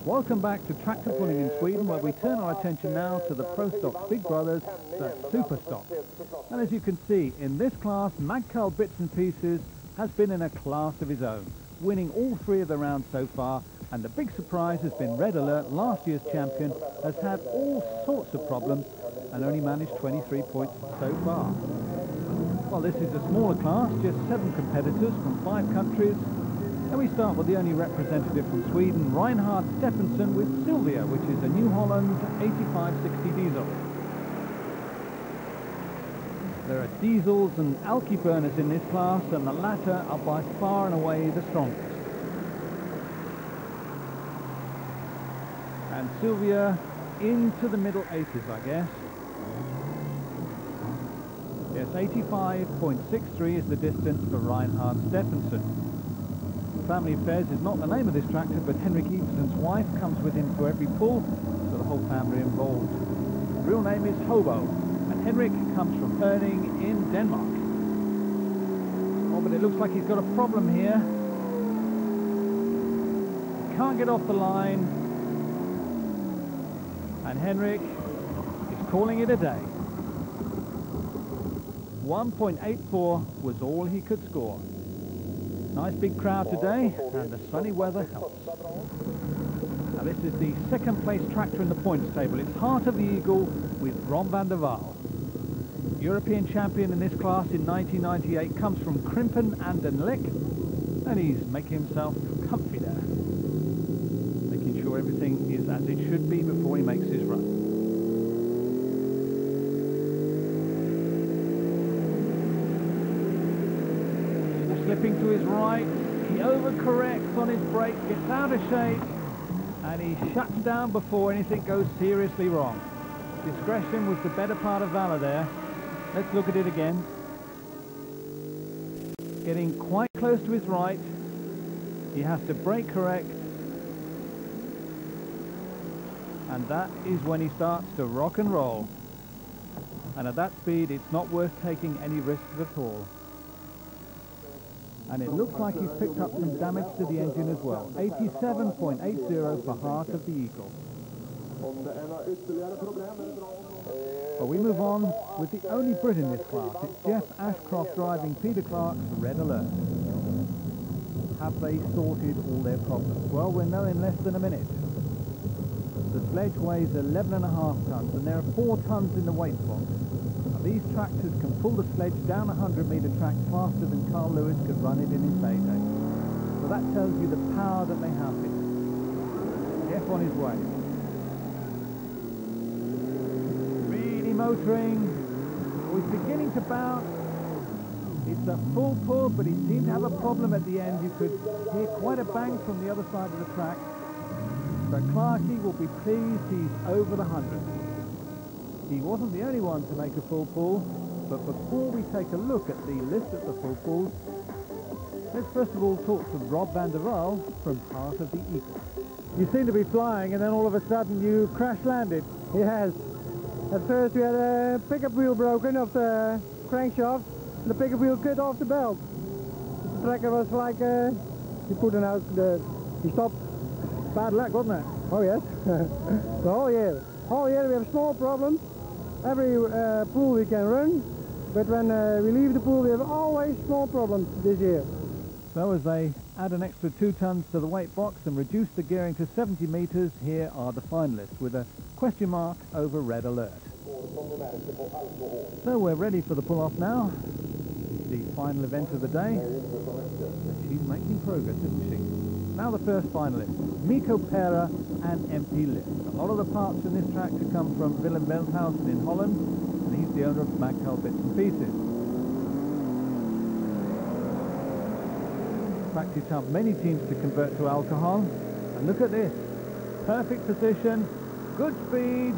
Welcome back to Tractor Pulling in Sweden, where we turn our attention now to the Pro Stock's big brothers, the Super Stock. And as you can see, in this class, Magcal Bits and Pieces has been in a class of his own, winning all 3 of the rounds so far, and the big surprise has been Red Alert, last year's champion, has had all sorts of problems and only managed 23 points so far. Well, this is a smaller class, just 7 competitors from 5 countries. And we start with the only representative from Sweden, Reinhard Stephenson, with Sylvia, which is a New Holland 8560 diesel. There are diesels and alky burners in this class, and the latter are by far and away the strongest. And Sylvia into the middle 80s, I guess. Yes, 85.63 is the distance for Reinhard Stephenson. Family Affairs is not the name of this tractor, but Henrik Everson's wife comes with him to every pull, so the whole family involved. His real name is Hörby, and Henrik comes from Hörby in Denmark. Oh, but it looks like he's got a problem here. He can't get off the line, and Henrik is calling it a day. 1.84 was all he could score. Nice big crowd today, and the sunny weather helps. Now this is the second place tractor in the points table. It's Heart of the Eagle with Ron van der Waal. European champion in this class in 1998, comes from Krimpen and Den Lik, and he's making himself comfy there. Making sure everything is as it should be before he makes his run. Slipping to his right, he overcorrects on his brake, gets out of shape, and he shuts down before anything goes seriously wrong. Discretion was the better part of valor there. Let's look at it again. Getting quite close to his right, he has to brake correct, and that is when he starts to rock and roll. And at that speed, it's not worth taking any risks at all. And it looks like he's picked up some damage to the engine as well. 87.80 for Heart of the Eagle. Well, we move on with the only Brit in this class. It's Geoff Ashcroft driving Peter Clark's Red Alert. Have they sorted all their problems? Well, we'll know in less than a minute. The sledge weighs 11.5 tons, and there are 4 tons in the weight box. These tractors can pull the sledge down a 100-metre track faster than Carl Lewis could run it in his heyday. So that tells you the power that they have in it. Geoff on his way. Really motoring. Oh, he's beginning to bounce. It's a full pull, but he seemed to have a problem at the end. You could hear quite a bang from the other side of the track. But Clarkie will be pleased he's over the 100. He wasn't the only one to make a full pull, but before we take a look at the list of the full pulls, let's first of all talk to Ron van der Waal from Heart of the Eagle. You seem to be flying, and then all of a sudden you crash landed. He has. At first we had a pickup wheel broken off the crankshaft, and the pickup wheel cut off the belt. The tracker was like, he put an out, he stopped. Bad luck, wasn't it? Oh yes. The whole year. All year we have small problems. Every pool we can run, but when we leave the pool we have always small problems this year. So as they add an extra 2 tons to the weight box and reduce the gearing to 70 metres, here are the finalists with a question mark over Red Alert. So we're ready for the pull-off now. The final event of the day. She's making progress, isn't she? Now the first finalist, Mikko Pera and MP Lift. A lot of the parts in this tractor come from Willem Veldhuizen in Holland, and he's the owner of Magcal Bits and Pieces. In fact, he's helped many teams to convert to alcohol. And look at this. Perfect position, good speed.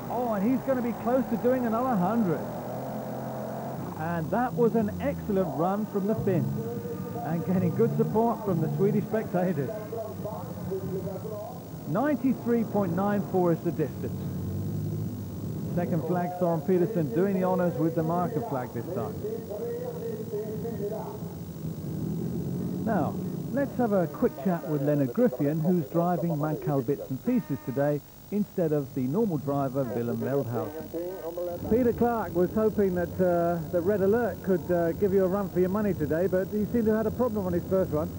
Oh, and he's going to be close to doing another 100. And that was an excellent run from the Finn, and getting good support from the Swedish spectators. 93.94 is the distance. Second flag, Soren Peterson doing the honours with the marker flag this time. Now, Let's have a quick chat with Leonard Griffian, who's driving Magcal Bits and Pieces today instead of the normal driver, Willem Veldhuizen. Peter Clark was hoping that the Red Alert could give you a run for your money today, but he seemed to have had a problem on his first one.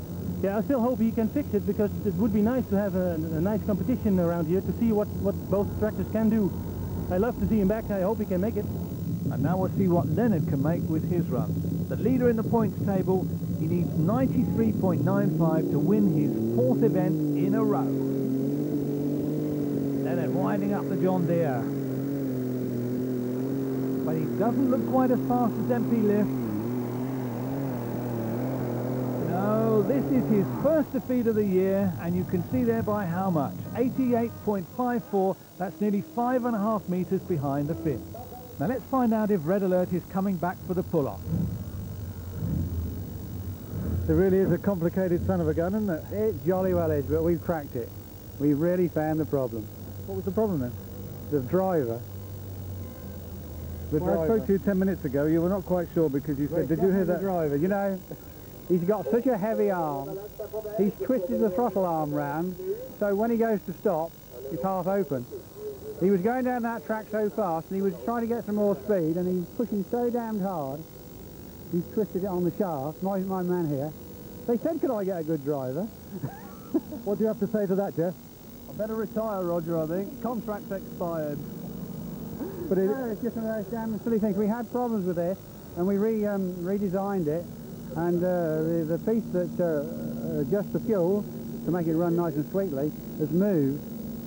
Yeah, I still hope he can fix it, because it would be nice to have a nice competition around here to see what both tractors can do. I love to see him back. I hope he can make it. And now we'll see what Leonard can make with his run. The leader in the points table, he needs 93.95 to win his 4th event in a row. Leonard winding up the John Deere. But he doesn't look quite as fast as MP Lift. No, this is his first defeat of the year, and you can see there by how much. 88.54, that's nearly 5.5 metres behind the fifth. Now let's find out if Red Alert is coming back for the pull-off. It really is a complicated son of a gun, isn't it? It jolly well is, but we've cracked it. We've really found the problem. What was the problem then? The driver. Well, I spoke to you 10 minutes ago. You were not quite sure because you said, did you hear that? The driver, you know, he's got such a heavy arm. He's twisted the throttle arm round, so when he goes to stop, it's half open. He was going down that track so fast, and he was trying to get some more speed, and he's pushing so damned hard. He's twisted it on the shaft. My man here. They said, could I get a good driver? What do you have to say to that, Geoff? I better retire, Roger, I think. Contract's expired. But it's just one of those damn silly things. We had problems with this, and we redesigned it, and the piece that adjusts the fuel to make it run nice and sweetly has moved,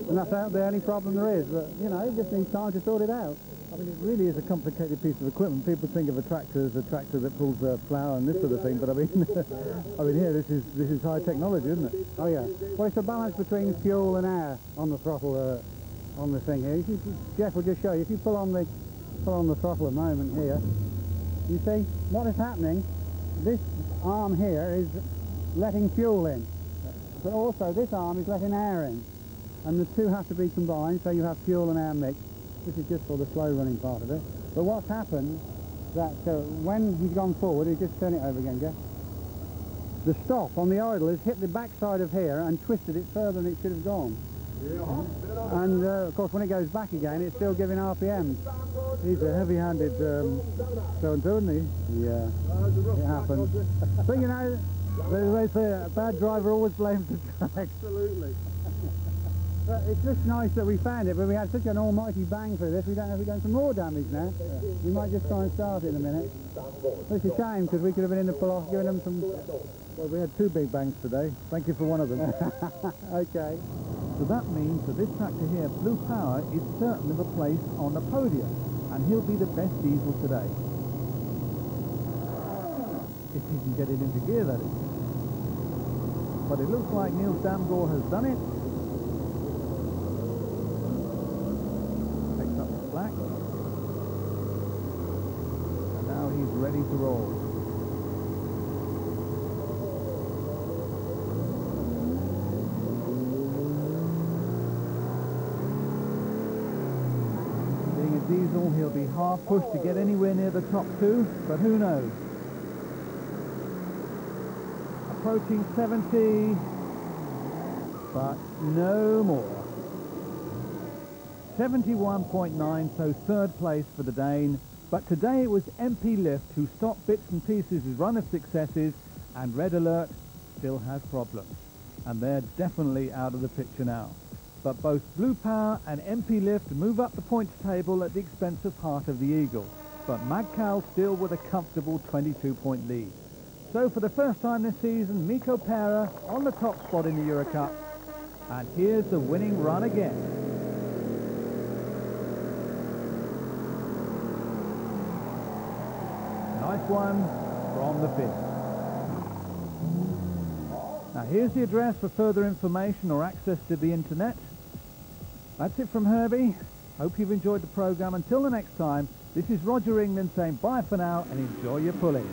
and that's the only problem there is. But, you know, it just needs time to sort it out. I mean, it really is a complicated piece of equipment. People think of a tractor as a tractor that pulls a plough and this sort of thing, but I mean, here this is high technology, isn't it? Oh yeah. Well, it's a balance between fuel and air on the throttle, on the thing here. Geoff will just show you. If you pull on the throttle a moment here, you see what is happening. This arm here is letting fuel in, but also this arm is letting air in, and the two have to be combined, so you have fuel and air mixed. This is just for the slow running part of it. But what's happened, that when he's gone forward, you just turn it over again, Geoff. The stop on the idle has hit the backside of here and twisted it further than it should have gone. And of course, when it goes back again, it's still giving RPMs. He's a heavy-handed so-and-so, isn't he? Yeah, it happens. But you know, they say a bad driver always blames the track. Absolutely. But it's just nice that we found it, but we had such an almighty bang for this, we don't know if we've done some more damage now. We might just try and start it in a minute. It's a shame, because we could have been in the pull-off giving them some... Well, we had 2 big bangs today. Thank you for one of them. Okay. So that means that this tractor here, Blue Power, is certain of a place on the podium, and he'll be the best diesel today. If he can get it into gear, that is. But it looks like Niels Damgaard has done it. Takes up the slack. And now he's ready to roll. Diesel, he'll be hard pushed to get anywhere near the top 2, but who knows? Approaching 70, but no more. 71.9, so 3rd place for the Dane. But today it was MP Lift who stopped Bits and Pieces' run of successes, and Red Alert still has problems. And they're definitely out of the picture now. But both Blue Power and MP Lift move up the points table at the expense of Heart of the Eagle. But Magcal still with a comfortable 22-point lead. So for the first time this season, Mikko Pera on the top spot in the Euro Cup. And here's the winning run again. Nice one from the fifth. Now here's the address for further information or access to the internet. That's it from Hörby. Hope you've enjoyed the programme. Until the next time, this is Roger England saying bye for now and enjoy your pulling.